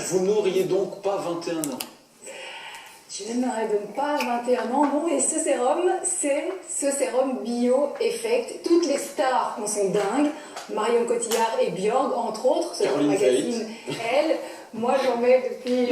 Vous n'auriez donc pas 21 ans? Je n'aurais donc pas 21 ans, non, et ce sérum, c'est ce sérum Bio Effect. Toutes les stars en sont dingues, Marion Cotillard et Björk, entre autres, selon le magazine Elle. Moi, j'en mets depuis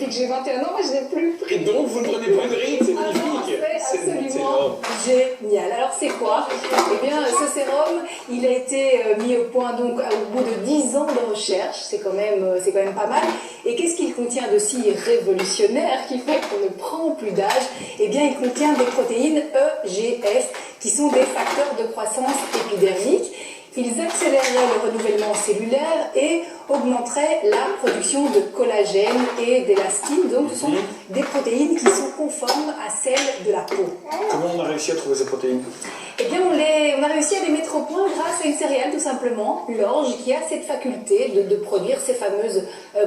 que j'ai 21 ans, mais je n'ai plus pris. Et donc, vous ne prenez pas de rides, c'est magnifique. C'est absolument génial. Alors, c'est quoi? Eh bien, ce sérum, il a été mis au point donc au bout de 10 ans de recherche. C'est quand même pas mal. Et qu'est-ce qu'il contient de si révolutionnaire qui fait qu'on ne prend plus d'âge? Eh bien, il contient des protéines EGF qui sont des facteurs de croissance épidermique. Ils accéléreraient le renouvellement cellulaire et augmenteraient la production de collagène et d'élastine. Donc, ce sont des protéines qui sont conformes à celles de la peau. Comment on a réussi à trouver ces protéines? Eh bien, on a réussi à les mettre au point grâce à une céréale, tout simplement, l'orge, qui a cette faculté de produire ces fameuses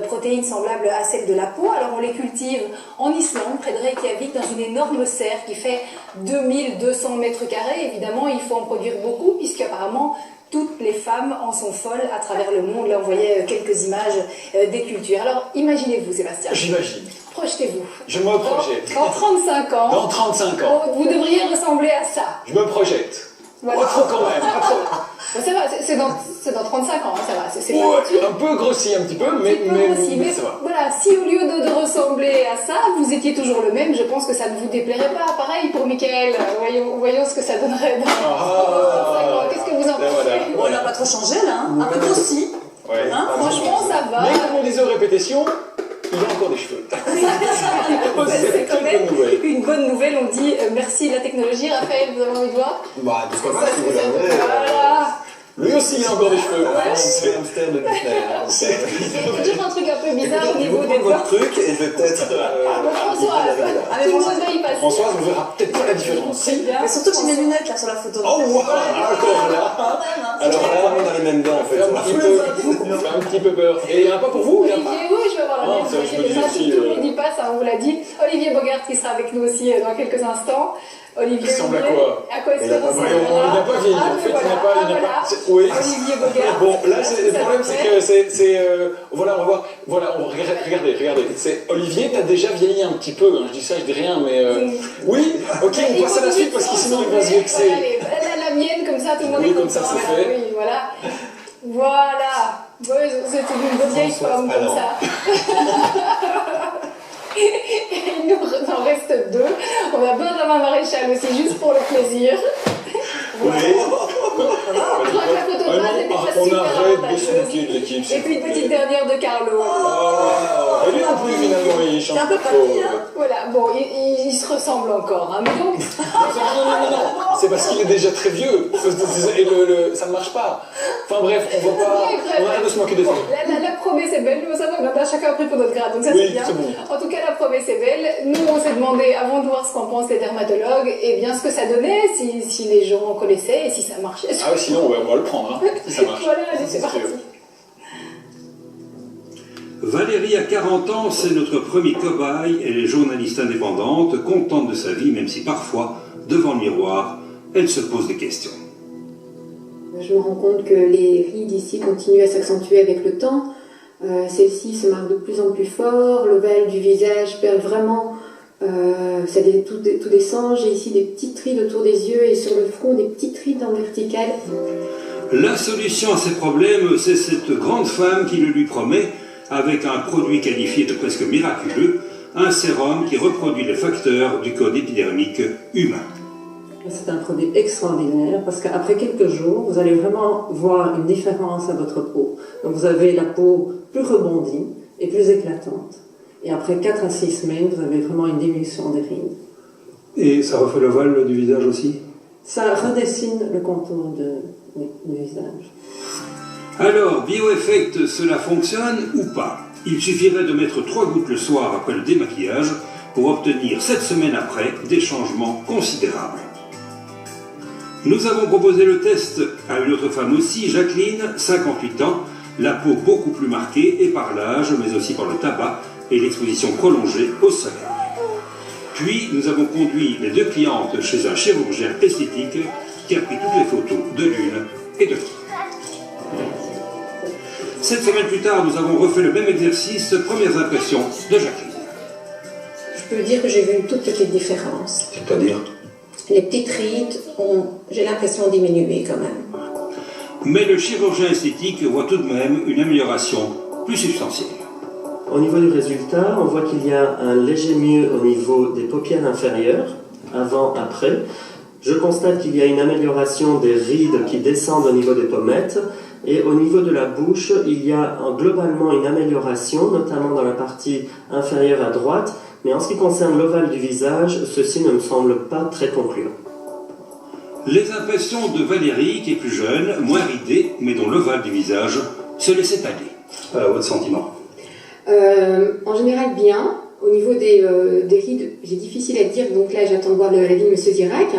protéines semblables à celles de la peau. Alors, on les cultive en Islande, près de Reykjavik, dans une énorme serre qui fait 2200 mètres carrés. Évidemment, il faut en produire beaucoup, puisqu'apparemment, toutes les femmes en sont folles à travers le monde. Là, on voyait quelques images des cultures. Alors, imaginez-vous, Sébastien. J'imagine. Projetez-vous. Je me projette. Dans 35 ans. Dans 35 ans. Vous devriez ressembler à ça. Je me projette. Voilà. Pas trop quand même. Pas trop. Bon, ça va, c'est dans 35 ans, hein, ça va. C'est Ouais, pas tout de suite. un peu grossi, un petit peu, mais ça va. Voilà, si au lieu de ressembler à ça, vous étiez toujours le même, je pense que ça ne vous déplairait pas. Pareil pour Mickaël. Voyons ce que ça donnerait dans 35 ans. Qu'est-ce que vous en pensez? Voilà. Bon, il n'a pas trop changé là, hein. Un peu grossi. Ouais. Hein, franchement, ça va. Mais comme on disait aux répétitions, il a encore des cheveux. C'est quand même une bonne nouvelle. On dit merci la technologie. Raphaël, vous avez envie de voir? Bah, pourquoi pas, si vous l'avez. Voilà. Lui aussi, il a encore des cheveux. C'est un hamster de Disney. Il faut dire un truc un peu bizarre au niveau des votre dents. truc et je vais peut-être. Françoise, tout le monde va y passer. Françoise, on verra peut-être pas la différence. C'est bien. Mais surtout que j'ai mes lunettes là sur la photo. Oh, wow, encore là. Alors là, on a les mêmes dents en fait. Ça fait un petit peu peur. Et il n'y en a pas pour vous? Il y en a pas? Olivier, oui, je vais avoir la même. ça, je me dis Ça, aussi, tout le monde y passe, hein, on vous l'a dit. Olivier Bogart qui sera avec nous aussi dans quelques instants. Olivier, Il ressemble à quoi? À quoi est-ce Il a qu'il pas ressemble? Il n'a pas vieilli. En fait, il n'a pas. Oui. Olivier Bogart. Bon, là, le problème, c'est que voilà, on va voir. Voilà, regardez. C'est Olivier, t'as déjà vieilli un petit peu. Hein, je dis ça, je dis rien, mais oui. Ok, on passe à la suite parce que sinon il va se vexer. Allez, la mienne, comme ça, tout le monde est comme ça, content. c'est fait. Oui, voilà. Voilà. C'est une vieille femme comme ça. Il nous en reste deux. On a Benjamin Maréchal aussi, juste pour le plaisir. Voilà. Je crois que la photo de base était pas On super arrête de avantageuse. se moquer de l'équipe. Et puis une petite dernière de Carlo. Et lui non plus, finalement, il change un peu pas trop. papy, hein. Voilà, bon, ils se ressemblent encore. Hein, mais donc, Non. C'est parce qu'il est déjà très vieux. Et ça ne marche pas. Enfin bref, on arrête de se moquer des autres. La promesse est belle, nous ça va, on a chacun pris pour notre grade, donc ça Oui, c'est bien. c'est bon. En tout cas, la promesse est belle. Nous, on s'est demandé, avant de voir ce qu'en pensent les dermatologues, et bien ce que ça donnait, si les gens connaissaient et si ça marchait. Ah oui, sinon on va le prendre, hein, si ça marche. Voilà, allez, c'est parti. Valérie a 40 ans, c'est notre premier cobaye. Elle est journaliste indépendante, contente de sa vie, même si parfois, devant le miroir, elle se pose des questions. Je me rends compte que les rides ici continuent à s'accentuer avec le temps. Celles-ci se marquent de plus en plus fort. L'ovale du visage perd vraiment. Tout descend. J'ai ici des petites rides autour des yeux et sur le front des petites rides en verticale. La solution à ces problèmes, c'est cette grande femme qui le lui promet, avec un produit qualifié de presque miraculeux, un sérum qui reproduit les facteurs du code épidermique humain. C'est un produit extraordinaire parce qu'après quelques jours, vous allez vraiment voir une différence à votre peau. Donc vous avez la peau plus rebondie et plus éclatante. Et après 4 à 6 semaines, vous avez vraiment une diminution des rides. Et ça refait l'ovale du visage aussi? Ça redessine le contour du visage. Alors, BioEffect, cela fonctionne ou pas? Il suffirait de mettre 3 gouttes le soir après le démaquillage pour obtenir 7 semaines après des changements considérables. Nous avons proposé le test à une autre femme aussi, Jacqueline, 58 ans, la peau beaucoup plus marquée et par l'âge, mais aussi par le tabac et l'exposition prolongée au soleil. Puis, nous avons conduit les 2 clientes chez un chirurgien esthétique qui a pris toutes les photos de l'une et de l'autre. 7 semaines plus tard, nous avons refait le même exercice. Premières impressions de Jacqueline. Je peux dire que j'ai vu une toute petite différence. C'est-à-dire? Les petites rides ont, j'ai l'impression, diminué quand même. Mais le chirurgien esthétique voit tout de même une amélioration plus substantielle. Au niveau du résultat, on voit qu'il y a un léger mieux au niveau des paupières inférieures, avant, après. Je constate qu'il y a une amélioration des rides qui descendent au niveau des pommettes. Et au niveau de la bouche, il y a globalement une amélioration, notamment dans la partie inférieure à droite. Mais en ce qui concerne l'ovale du visage, ceci ne me semble pas très concluant. Les impressions de Valérie, qui est plus jeune, moins ridée, mais dont l'ovale du visage se laissait aller. Votre sentiment? En général, bien. Au niveau des rides, j'ai difficile à dire, donc là j'attends de voir l'avis de M. Zirac.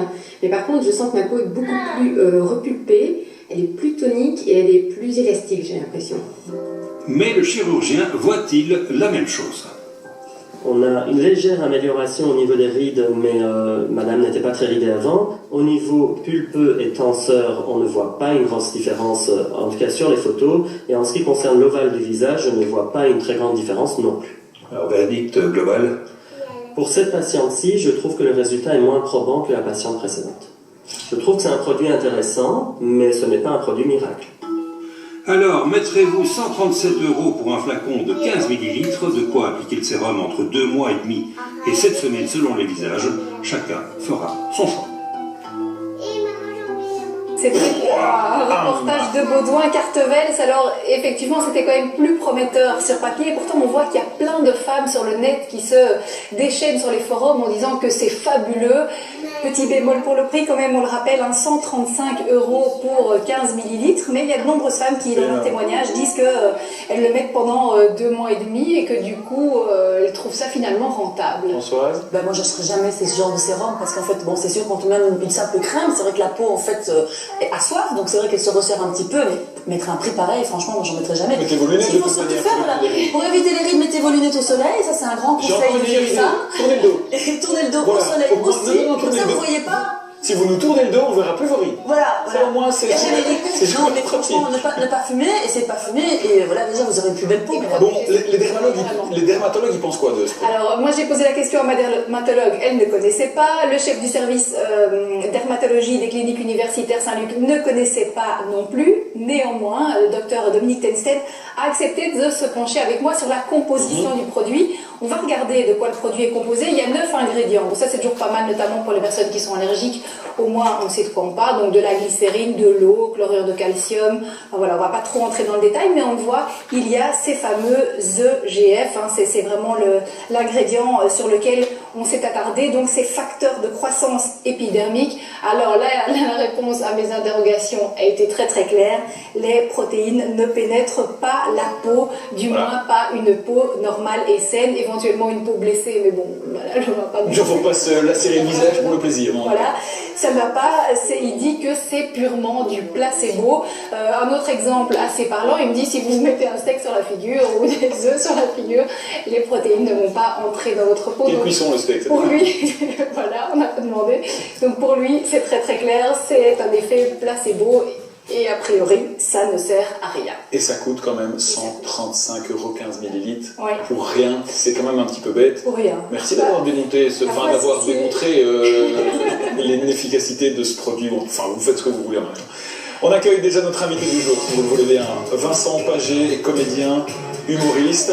Mais par contre, je sens que ma peau est beaucoup plus repulpée, elle est plus tonique et elle est plus élastique, j'ai l'impression. Mais le chirurgien voit-il la même chose? On a une légère amélioration au niveau des rides, mais madame n'était pas très ridée avant. Au niveau pulpeux et tenseur, on ne voit pas une grosse différence, en tout cas sur les photos. Et en ce qui concerne l'ovale du visage, je ne vois pas une très grande différence non plus. Alors, verdict global? Pour cette patiente-ci, je trouve que le résultat est moins probant que la patiente précédente. Je trouve que c'est un produit intéressant, mais ce n'est pas un produit miracle. Alors, mettrez-vous 137 € pour un flacon de 15 ml, de quoi appliquer le sérum entre 2 mois et demi et 7 semaines selon les visages. Chacun fera son choix. C'était un reportage de Baudouin-Cartevels. Alors, effectivement, c'était quand même plus prometteur sur papier. Pourtant, on voit qu'il y a plein de femmes sur le net qui se déchaînent sur les forums en disant que c'est fabuleux. Petit bémol pour le prix, quand même, on le rappelle, 135 € pour 15 ml. Mais il y a de nombreuses femmes qui, dans leur témoignage, disent qu'elles le mettent pendant 2 mois et demi et que du coup, elles trouvent ça finalement rentable. Françoise? Ben moi, je n'achèterai jamais ce genre de sérum parce qu'en fait, bon, c'est sûr, quand on met une simple crème, c'est vrai que la peau, en fait, a soif, donc c'est vrai qu'elle se resserre un petit peu, mais mettre un prix pareil, franchement, moi, j'en mettrai jamais. Mettez vos lunettes Ce qu'il de faut toute surtout manière. faire, voilà, pour éviter les rides, mettez vos lunettes au soleil, ça c'est un grand J'ai conseil encore de une jeune femme. Tournez le dos. Et tournez le dos Voilà. au soleil Au moins- aussi, non, comme tournez ça le vous dos. voyez pas. Si vous nous tournez le dos, on verra plus vos rides. Voilà, Ça, au moins, c'est Et générique. Non, mais pratique. franchement, ne pas fumer, essayez de pas fumer, et voilà, déjà vous aurez une plus belle peau. Bon, les dermatologues, ils pensent quoi de ce produit? Alors, moi j'ai posé la question à ma dermatologue, elle ne connaissait pas. Le chef du service dermatologie des cliniques universitaires Saint-Luc ne connaissait pas non plus. Néanmoins, le docteur Dominique Tenstedt a accepté de se pencher avec moi sur la composition du produit. On va regarder de quoi le produit est composé. Il y a 9 ingrédients. Donc ça, c'est toujours pas mal, notamment pour les personnes qui sont allergiques. Au moins, on sait de quoi on parle. Donc de la glycérine, de l'eau, chlorure de calcium. Enfin, voilà, on va pas trop entrer dans le détail, mais on le voit, il y a ces fameux EGF. Hein, c'est vraiment l'ingrédient sur lequel on s'est attardé. Donc ces facteurs de croissance épidermique. Alors là, la réponse à mes interrogations a été très très claire. Les protéines ne pénètrent pas la peau, du moins pas une peau normale et saine, éventuellement une peau blessée, mais bon, voilà, je ne vois pas. Il faut pas se lacérer le visage pour le plaisir. Hein. Voilà, ça ne va pas, il dit que c'est purement du placebo. Un autre exemple assez parlant, il me dit si vous mettez un steak sur la figure ou des œufs sur la figure, les protéines ne vont pas entrer dans votre peau. Quelle cuisson le steak? Pour lui, voilà, on a demandé. Donc pour lui, c'est très très clair, c'est un effet placebo. Et a priori, ça ne sert à rien. Et ça coûte quand même 135 € 15 ml. Ouais. Pour rien, c'est quand même un petit peu bête. Pour rien. Merci d'avoir démonté d'avoir si. démontré l'inefficacité de ce produit. Enfin, vous faites ce que vous voulez maintenant. On accueille déjà notre invité du jour, si vous le voulez bien. Vincent Paget, comédien, humoriste.